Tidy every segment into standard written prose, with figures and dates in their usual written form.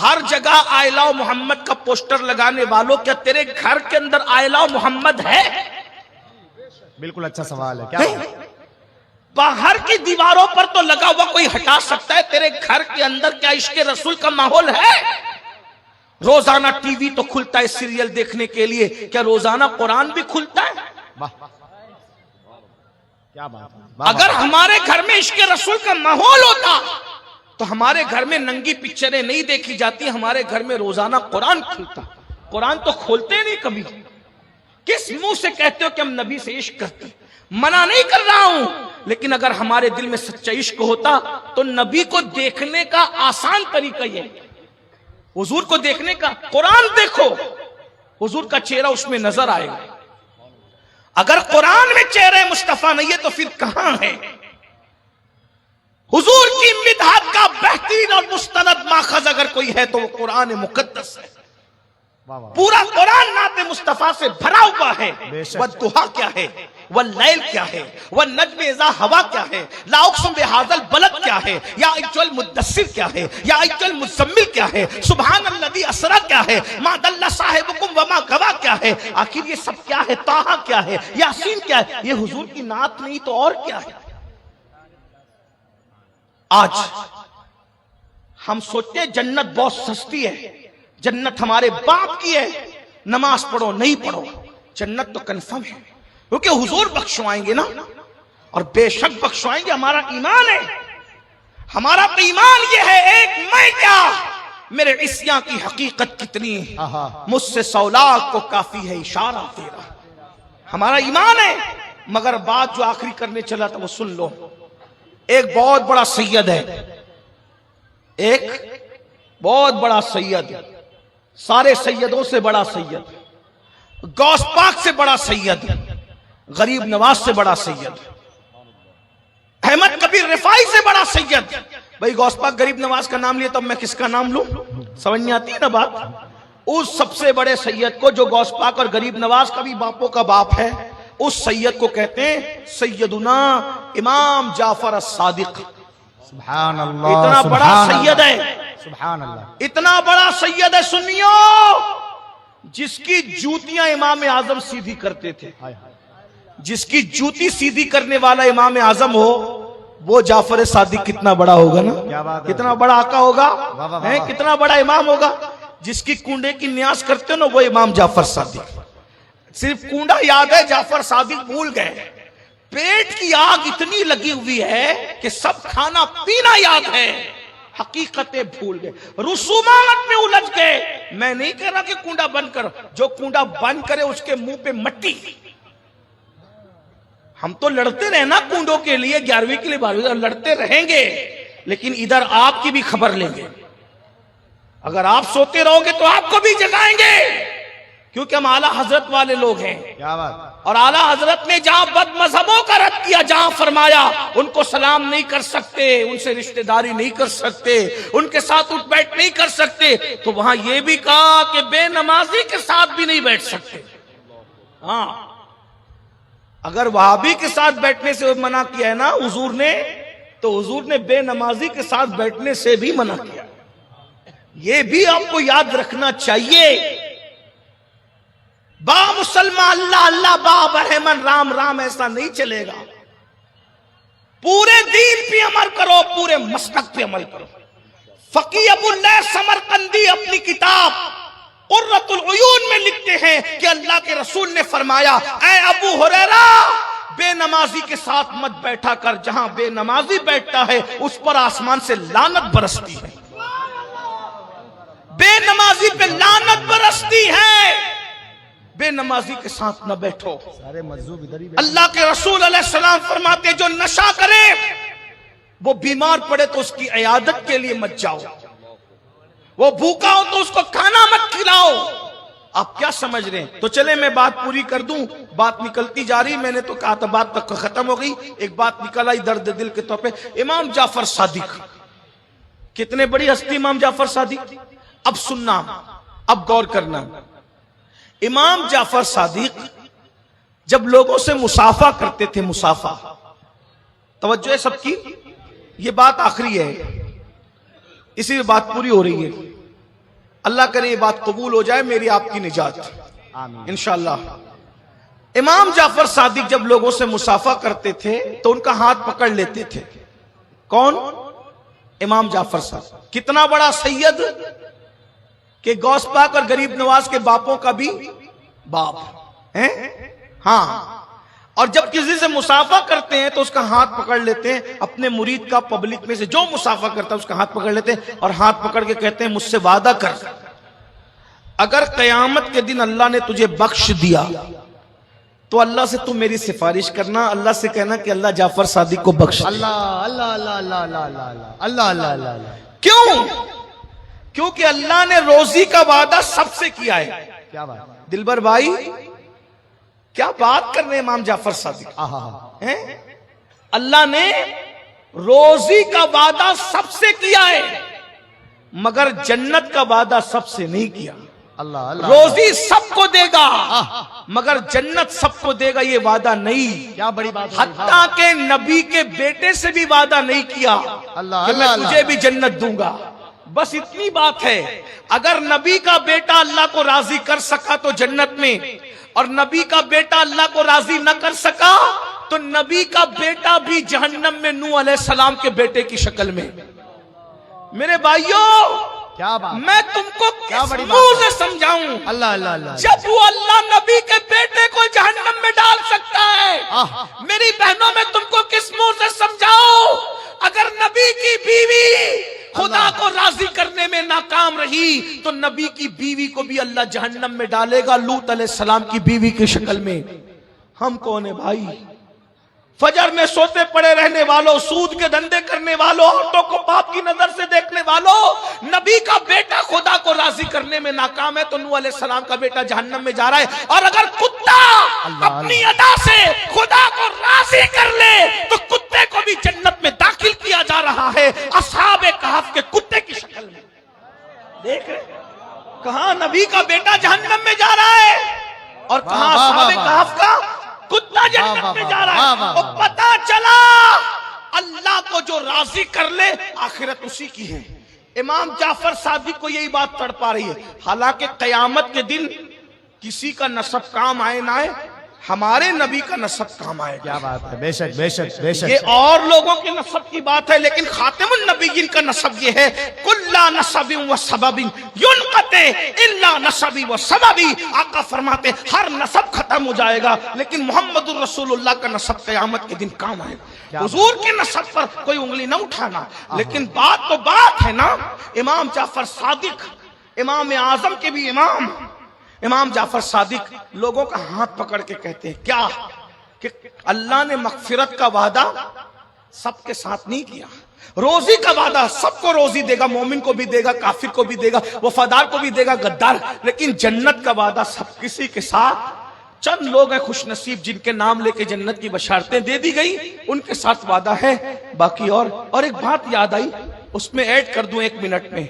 हर जगह I love Mohammad का poster लगाने वालों, क्या तेरे घर के अंदर आई लव मोहम्मद है? बिल्कुल अच्छा सवाल है। क्या बाहर की दीवारों पर तो लगा हुआ कोई हटा सकता है, तेरे घर के अंदर क्या इश्क रसूल का माहौल है? रोजाना टीवी तो खुलता है सीरियल देखने के लिए, क्या रोजाना कुरान भी खुलता है? क्या बात है। अगर हमारे घर में इश्क रसूल का माहौल होता तो हमारे घर में नंगी पिक्चरें नहीं देखी जाती, हमारे घर में रोजाना कुरान खुलता। कुरान तो खोलते नहीं कभी। किस मुंह से कहते हो कि हम नबी से इश्क करते? मना नहीं कर रहा हूं, लेकिन अगर हमारे दिल में सच्चा इश्क होता तो नबी को देखने का आसान तरीका यह है, हुजूर को देखने का। कुरान देखो, हुजूर का चेहरा उसमें नजर आएगा। अगर कुरान में चेहरे मुस्तफा नहीं है तो फिर कहां है? हुजूर की मिदहत का बेहतरीन और मुस्तनद माखज अगर कोई है तो वो कुरान मुकद्दस है। पूरा कुरान नाते मुस्तफा से भरा हुआ है। वह दुहा क्या है, वह लैल क्या है, वह नज्म इज़ा हवा क्या है, ला उक़्सिम बिहाज़ल बलद क्या है, या अय्युहल मुद्दस्सिर क्या है, या अय्युहल मुज़म्मिल क्या है, सुब्हानल्लज़ी अस्रा क्या है, मा दल्ला साहिबुकुम व मा गवा क्या है। आखिर ये सब क्या है? ताहा क्या है, यासीन क्या है? ये हुजूर की नात नहीं तो और क्या है? आज हम सोचते हैं जन्नत बहुत सस्ती है, जन्नत हमारे बाप की है, नमाज पढ़ो नहीं पढ़ो, जन्नत तो कंफर्म है क्योंकि हुजूर बख्शवाएंगे ना, और बेशक बख्शवाएंगे। हमारा ईमान है, हमारा तो ईमान ये है, एक मैं क्या मेरे इस्या की हकीकत कितनी, मुझसे 100 लाख को काफी है इशारा तेरा। हमारा ईमान है। मगर बात जो आखिरी करने चला था वो सुन लो। एक बहुत बड़ा सैयद है, एक बहुत बड़ा सैयद, सारे सैयदों से बड़ा सैयद, गौस पाक से बड़ा सैयद, गरीब नवाज से बड़ा सैयद, अहमद कबीर रिफाई से बड़ा सैयद। भाई गौस पाक गरीब नवाज का नाम लिया तो मैं किसका नाम लूं? समझ नहीं आती है ना बात। उस सबसे बड़े सैयद को, जो गौस पाक और गरीब नवाज का भी बापों का बाप है, उस सैयद को कहते हैं सैयदुना इमाम जाफर as-सादिक। सुभान अल्लाह। इतना बड़ा सैयद है, सुभान अल्लाह, इतना बड़ा सैयद है सुनियो, जिसकी जूतियां इमाम आजम सीधी करते थे। जिसकी जूती सीधी करने वाला इमाम आजम हो, वो जाफर सादिक कितना बड़ा होगा ना, कितना बड़ा आका होगा, है कितना बड़ा इमाम होगा। जिसकी कुंडे की न्यास करते हो ना, वो इमाम जाफर सादिक। सिर्फ कुंडा याद है, जाफर सादिक भूल गए। पेट की आग इतनी लगी हुई है कि सब खाना पीना याद है, हकीकतें भूल गए, रुसूमात में उलझ गए। मैं नहीं कह रहा कि कुंडा बंद करो, जो कुंडा बंद करे उसके मुंह पे मट्टी। हम तो लड़ते रहे ना कुंडों के लिए, 11वीं के लिए 12वीं लड़ते रहेंगे, लेकिन इधर आपकी भी खबर लेंगे। अगर आप सोते रहोगे तो आपको भी जगाएंगे, क्योंकि हम आला हजरत वाले लोग हैं। क्या बात। और आला हजरत ने जहां बद मजहबों का रद्द किया, जहां फरमाया उनको सलाम नहीं कर सकते, उनसे रिश्तेदारी नहीं कर सकते, उनके साथ उठ बैठ नहीं कर सकते, तो वहां यह भी कहा कि बेनमाजी के साथ भी नहीं बैठ सकते। हाँ, अगर वहाबी के साथ बैठने से मना किया है ना हुजूर ने, तो हुजूर ने बेनमाजी के साथ बैठने से भी मना किया। यह भी आपको याद रखना चाहिए। बा मुसलमान अल्लाह अल्लाह, बा बहमन राम राम, ऐसा नहीं चलेगा। पूरे दीन पे अमल करो, पूरे मसलक पे अमल करो। फकीह अबुल्लैथ समरकंदी अपनी किताब कुर्रतुल उयून में लिखते हैं कि अल्लाह के रसूल ने फरमाया, ऐ अबू हुरैरा, बेनमाजी के साथ मत बैठा कर, जहां बेनमाजी बैठता है उस पर आसमान से लानत बरसती है। बेनमाजी पे लानत बरसती है, बेनमाजी के साथ न बैठो। सारे मजलूम इधर ही। अल्लाह के रसूल अलैहिस्सलाम फरमाते, जो नशा करे वो बीमार पड़े तो उसकी इयादत के लिए मत जाओ, वो भूखा हो तो उसको खाना मत खिलाओ। आप क्या समझ रहे हैं? तो चले मैं बात पूरी कर दूं, बात निकलती जा रही, मैंने तो कहा था बात तक खत्म हो गई, एक बात निकल आई दर्द दिल के तौर पे। इमाम जाफर सादिक, कितने बड़ी हस्ती इमाम जाफर सादिक। अब सुनना, अब गौर करना। इमाम जाफर सादिक जब लोगों से मुसाफा करते थे, मुसाफा, तवज्जो है सबकी, ये बात आखिरी है, इसी में बात पूरी हो रही है। अल्लाह करे ये बात कबूल हो जाए, मेरी आपकी निजात आमीन। इंशाअल्लाह। इमाम जाफर सादिक जब लोगों से मुसाफा करते थे तो उनका हाथ पकड़ लेते थे। कौन? इमाम जाफर साहब। कितना बड़ा सैयद कि गौस पाक और गरीब नवाज के बापों का भी बाप है। हाँ, और जब किसी से मुसाफा करते हैं तो उसका हाथ पकड़ लेते हैं, अपने मुरीद का, पब्लिक में से जो मुसाफा करता है उसका हाथ पकड़ लेते हैं और हाथ पकड़ के कहते हैं मुझसे वादा कर, अगर कयामत के दिन अल्लाह ने तुझे बख्श दिया तो अल्लाह से तू मेरी सिफारिश करना, अल्लाह से कहना कि अल्लाह जाफर सादिक को बख्श। अल्लाह अल्लाह अल्लाह अल्लाह अल्लाह अल्लाह अल्लाह अल्लाह। क्यों? क्योंकि अल्लाह ने रोजी का वादा सबसे किया है। क्या बात, दिलबर भाई क्या बात कर रहे हैं इमाम जाफर सादिक हैं? अल्लाह ने रोजी का वादा सबसे किया है मगर जन्नत का वादा सबसे नहीं किया। अल्लाह अल्लाह। रोजी सबको देगा मगर जन्नत सबको देगा ये वादा नहीं। क्या बड़ी बात है। हत्ता के नबी के बेटे से भी वादा नहीं किया अल्लाह कि मैं अल्लाह तुझे भी जन्नत दूंगा। बस इतनी बात है, अगर नबी का बेटा अल्लाह को राजी कर सका तो जन्नत में, और नबी का बेटा अल्लाह को राजी न कर सका तो नबी का बेटा भी जहन्नम में नूह अलैहिस्सलाम के बेटे की शक्ल में। मेरे भाइयों क्या बात, मैं तुमको क्या किस बड़ी मुंह बात से समझाऊं? अल्लाह अल्लाह अल्लाह। जब वो अल्लाह नबी के बेटे को जहन्नम में डाल सकता है, मेरी बहनों में तुमको किस मुंह से समझाओ? अगर नबी की बीवी खुदा को राजी करने में नाकाम रही तो नबी की बीवी को भी अल्लाह जहन्नम में डालेगा, लूत अलैहिस्सलाम की बीवी की शक्ल में। हम कौन है भाई? फजर में सोते पड़े रहने वालों, सूद के धंधे करने वालों, औरतों को पाप की नजर से देखने वालों, नबी का बेटा खुदा को राजी करने में नाकाम है तो नूह अलैहिस्सलाम का बेटा जहन्नम में जा रहा है। और अगर कुत्ता अपनी अदा से खुदा को राजी कर ले तो कुत्ते को भी जन्नत में दाखिल किया जा रहा है, असहाबे कहफ के कुत्ते की शक्ल में। देख रहे कहां नबी का बेटा जहन्नम में जा रहा है और कहां असहाबे कहफ का कुत्ता जन्नत में जा रहा है। और पता चला अल्लाह को जो राजी कर ले आखिरत उसी की है। इमाम जाफर सादिक को यही बात तड़पा रही है। हालांकि कयामत के दिन किसी का नसब काम आए ना आए, हमारे नबी का नसब काम आएगा। क्या बात है, बेशक बेशक बेशक। ये और लोगों के नसब की बात है, लेकिन खातिमुन नबीयीन का नसब ये है, कुल्ला नसबिन व सबबिन युनक़ते इल्ला नसबी व सबबी। आका फरमाते हर नसब खत्म हो जाएगा लेकिन मोहम्मदुर रसूलुल्लाह का नसब क़यामत के दिन काम आएगा। हुजूर के नसब पर कोई उंगली न उठाना, लेकिन बात तो बात है ना। इमाम जाफर सादिक, इमाम आजम के भी इमाम इमाम जाफर सादिक लोगों का हाथ पकड़ के कहते हैं क्या कि अल्लाह ने मगफिरत का वादा सबके साथ नहीं किया, रोजी का वादा सबको रोजी देगा, मोमिन को भी देगा, काफिर को भी देगा, वफादार को भी देगा, गद्दार, लेकिन जन्नत का वादा सब किसी के साथ चंद लोग हैं खुशनसीब जिनके नाम लेके जन्नत की बशारतें दे दी गई, उनके साथ वादा है। बाकी और एक बात याद आई, उसमें ऐड कर दूं 1 मिनट में।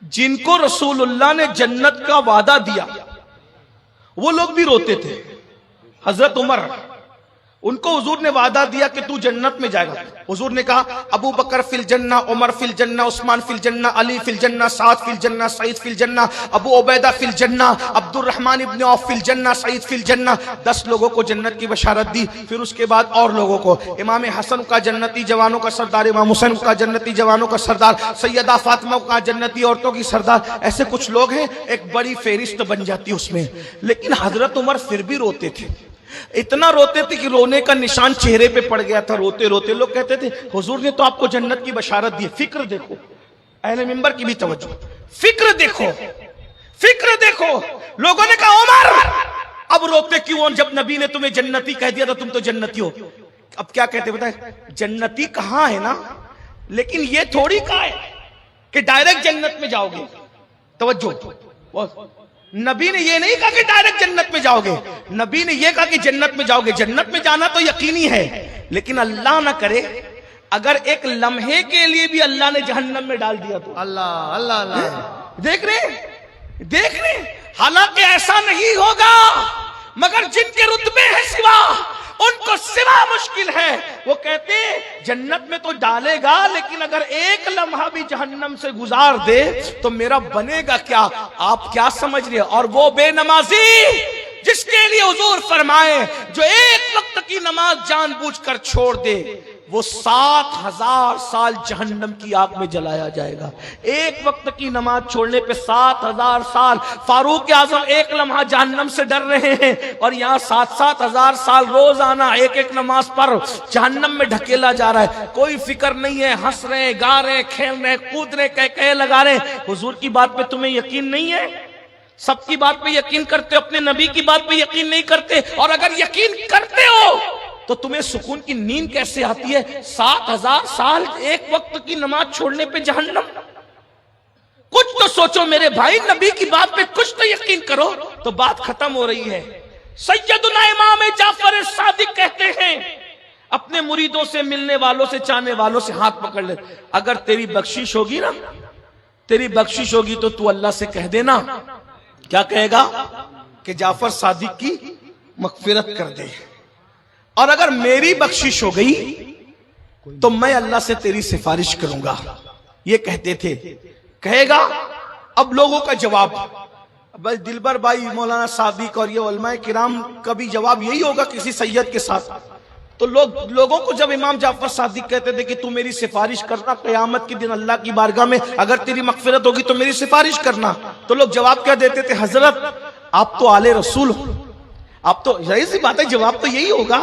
जिनको रसूलुल्लाह ने जन्नत का वादा दिया वो लोग भी रोते थे। हजरत उमर, उनको हुजूर ने वादा दिया कि तू जन्नत में जाएगा। हुजूर ने कहा अबू बकर फिल जन्ना, उमर फिल जन्ना, उस्मान फिल जन्ना, अली फिल जन्ना, साद फिल जन्ना, सईद फिल जन्ना, अबू उबैदा फिल जन्ना, अब्दुर्रहमान इब्न औफ फिल जन्ना, सईद फिल जन्ना। 10 लोगों को जन्नत की बशारत दी। फिर उसके बाद और लोगों को, इमाम हसन का जन्नती जवानों का सरदार, इमाम हुसैन का जन्नती जवानों का सरदार, सैयदा फातिमा का जन्नती औरतों की सरदार, ऐसे कुछ लोग हैं। एक बड़ी फेरिस्त बन जाती उसमें। लेकिन हजरत उमर फिर भी रोते थे, इतना रोते थे कि रोने का निशान चेहरे पे पड़ गया था। रोते रोते लोग कहते थे हुजूर ने तो आपको जन्नत की बशारत दी। फिक्र देखो, अहले मिंबर की भी तवज्जो, फिक्र देखो, फिक्र देखो। लोगों ने कहा उमर अब रोते क्यों, जब नबी ने तुम्हें जन्नती कह दिया तो तुम तो जन्नती हो। अब क्या कहते बताए, जन्नती कहां है ना, लेकिन ये थोड़ी कहा है कि डायरेक्ट जन्नत में जाओगे। तवज्जो, नबी ने ये नहीं कहा कि डायरेक्ट जन्नत में जाओगे, नबी ने ये कहा कि जन्नत में जाओगे। जन्नत में जाना तो यकीनी है, लेकिन अल्लाह ना करे अगर एक लम्हे के लिए भी अल्लाह ने जहन्नम में डाल दिया तो। अल्लाह अल्लाह अल्लाह। देख रहे हालांकि ऐसा नहीं होगा, मगर जिनके रुतबे हैं सिवा उनको सिवा मुश्किल है। वो कहते जन्नत में तो डालेगा, लेकिन अगर एक लम्हा भी जहन्नम से गुजार दे तो मेरा बनेगा क्या? आप क्या समझ रहे? और वो बेनमाजी जिसके लिए हुजूर फरमाए जो एक वक्त की नमाज जानबूझकर छोड़ दे, वो 7000 साल जहन्नम की आग में जलाया जाएगा। एक वक्त की नमाज छोड़ने पे 7000 साल। फारूक आजम एक लम्हा जहन्नम से डर रहे हैं, और यहाँ 7-7 साल रोजाना एक एक नमाज पर जहन्नम में ढकेला जा रहा है। कोई फिक्र नहीं है, हंस रहे, गा रहे, खेल रहे, कूद रहे, कह लगा रहे। हुजूर की बात पे तुम्हें यकीन नहीं है? सबकी बात पे यकीन करते हो, अपने नबी की बात पे यकीन नहीं करते। और अगर यकीन करते हो तो तुम्हें सुकून की नींद कैसे आती है? 7000 साल एक वक्त की नमाज छोड़ने पे जहन्नम। कुछ तो सोचो मेरे भाई, नबी की बात पे कुछ तो यकीन करो। तो बात खत्म हो रही है। सैयदुना इमाम जाफर सादिक कहते हैं अपने मुरीदों से, मिलने वालों से, चाहने वालों से हाथ पकड़ ले, अगर तेरी बख्शिश होगी ना, तेरी बख्शिश होगी तो तू अल्लाह से कह देना। क्या कहेगा? कि जाफर सादिक की मगफिरत कर दे। और अगर मेरी बख्शिश हो गई तो मैं अल्लाह से तेरी सिफारिश करूंगा। ये कहते थे। कहेगा अब लोगों का जवाब, बस दिलबर भाई, मौलाना सादिक और ये उलमाए किराम का भी जवाब यही होगा किसी सैयद के साथ। तो लोगों को जब इमाम जाफर सादिक कहते थे कि तू मेरी सिफारिश करना क़यामत के दिन अल्लाह की बारगाह में, अगर तेरी मगफिरत होगी तो मेरी सिफारिश करना, तो लोग जवाब क्या देते थे? हजरत आप तो आले रसूल हो। आप तो, यही सी बात है, जवाब तो यही होगा।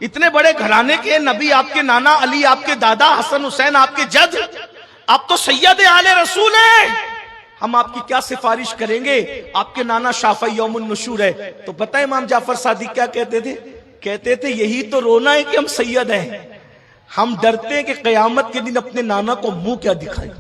इतने बड़े घराने के नबी, आपके नाना अली, आपके दादा हसन हुसैन, आपके जद, आप तो सैयद आले रसूल हैं। हम आपकी क्या सिफारिश करेंगे? आपके नाना शाफी यौमुन नुशूर है। तो पता है इमाम जाफर सादिक क्या कहते थे? कहते थे यही तो रोना है कि हम सैयद हैं। हम डरते हैं कि कयामत के दिन अपने नाना को मुंह क्या दिखाएं।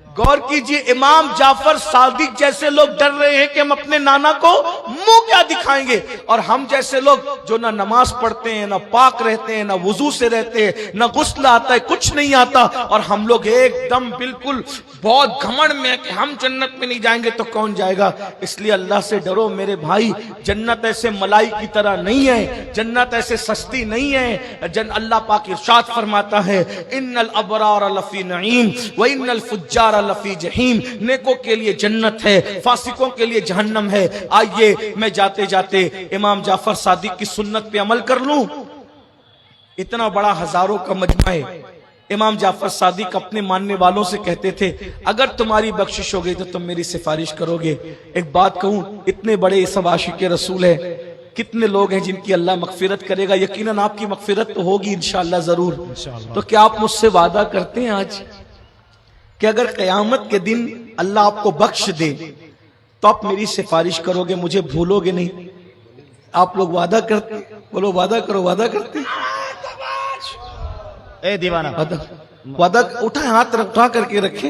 गौर कीजिए, इमाम जाफर सादिक जैसे लोग डर रहे हैं कि हम अपने नाना को मुंह क्या दिखाएंगे, और हम जैसे लोग जो ना नमाज पढ़ते हैं, ना पाक रहते हैं, ना वुजू से रहते हैं, ना गुस्ल आता है, कुछ नहीं आता, और हम लोग एकदम बिल्कुल बहुत घमंड में है कि हम जन्नत में नहीं जाएंगे तो कौन जाएगा। इसलिए अल्लाह से डरो मेरे भाई। जन्नत ऐसे मलाई की तरह नहीं है, जन्नत ऐसे सस्ती नहीं है। अल्लाह पाक इरशाद फरमाता है, इन्नल अबरार लफी नईम व इन्नल फुज्जार लफी जहीम। नेकों के लिए जन्नत है, फासिकों के लिए जहन्नम है। आइए मैं जाते जाते इमाम जाफर सादिक की सुन्नत पे अमल कर लूं। इतना बड़ा हजारों का मजमा है। इमाम जाफर सादिक अपने मानने वालों से कहते थे, अगर तुम्हारी बख्शिश हो गई तो तुम मेरी सिफारिश करोगे। एक बात कहूं, इतने बड़े सब आशिक रसूल है, कितने लोग हैं जिनकी अल्लाह मगफिरत करेगा? यकीनन आपकी मगफिरत तो होगी इंशाअल्लाह जरूर। तो क्या आप मुझसे वादा करते हैं आज कि अगर क़यामत के दिन अल्लाह आपको बख्श दे तो आप मेरी सिफारिश करोगे, मुझे भूलोगे नहीं? आप लोग वादा करते? बोलो वादा करो। वादा करते? ए दीवाना, वादा उठाए, हाथ उठा करके रखे।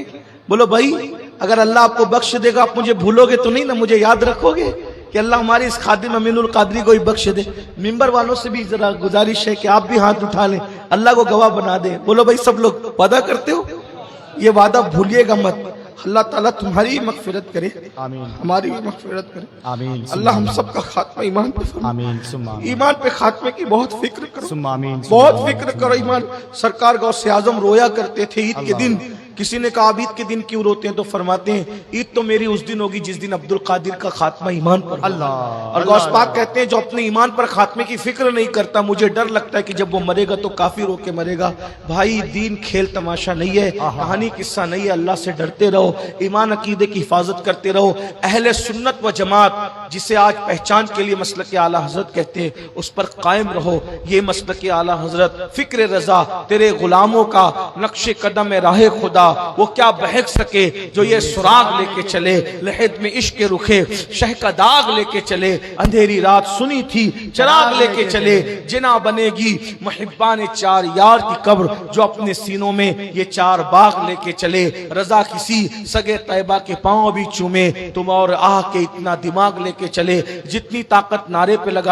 बोलो भाई, अगर अल्लाह आपको बख्श देगा, आप मुझे भूलोगे तो नहीं ना? मुझे याद रखोगे कि अल्लाह हमारे इस खादिम अमीनुल कादरी को ही बख्श दे। मिंबर वालों से भी जरा गुजारिश है कि आप भी हाथ उठा लें, अल्लाह को गवाह बना दे। बोलो भाई, सब लोग वादा करते हो? ये वादा भूलिएगा मत। अल्लाह ताला तुम्हारी मगफिरत करे, आमीन। हमारी भी मगफिरत करे, आमीन। अल्लाह हम सबका खात्मा ईमान पे, आमीन। ईमान पे खात्मे की बहुत फिक्र करो, आमीन। बहुत फिक्र करो ईमान। सरकार गौसे आजम रोया करते थे ईद के दिन। किसी ने कहा ईद के दिन क्यों रोते हैं? तो फरमाते हैं ईद तो मेरी उस दिन होगी जिस दिन अब्दुल कादिर का खात्मा ईमान पर। अल्लाह। और गौस पाक कहते हैं जो अपने ईमान पर खात्मे की फिक्र नहीं करता, मुझे डर लगता है कि जब वो मरेगा तो काफिर होके मरेगा। भाई, दीन खेल तमाशा नहीं है, कहानी किस्सा नहीं है। अल्लाह से डरते रहो, ईमान अकीदे की हिफाजत करते रहो। अहले सुन्नत व जमात जिसे आज पहचान के लिए मसलक आला हजरत कहते हैं, उस पर कायम रहो। ये मसलक आला हजरत, फिक्र रजा, तेरे गुलामों का नक्शे कदम राह खुदा, वो क्या बहक सके जो ये सुराग लेके चले। लहद में इश्क रुखे शह का दाग लेके चले, अंधेरी रात सुनी थी चराग लेके चले। जिना बनेगी मुहिब्बान चार यार की कब्र, जो अपने सीनों में ये चार बाग लेके चले। रजा किसी सगे तैयबा के पांव भी चूमे, तुम और आह के इतना दिमाग लेके चले। जितनी ताकत नारे पे लगा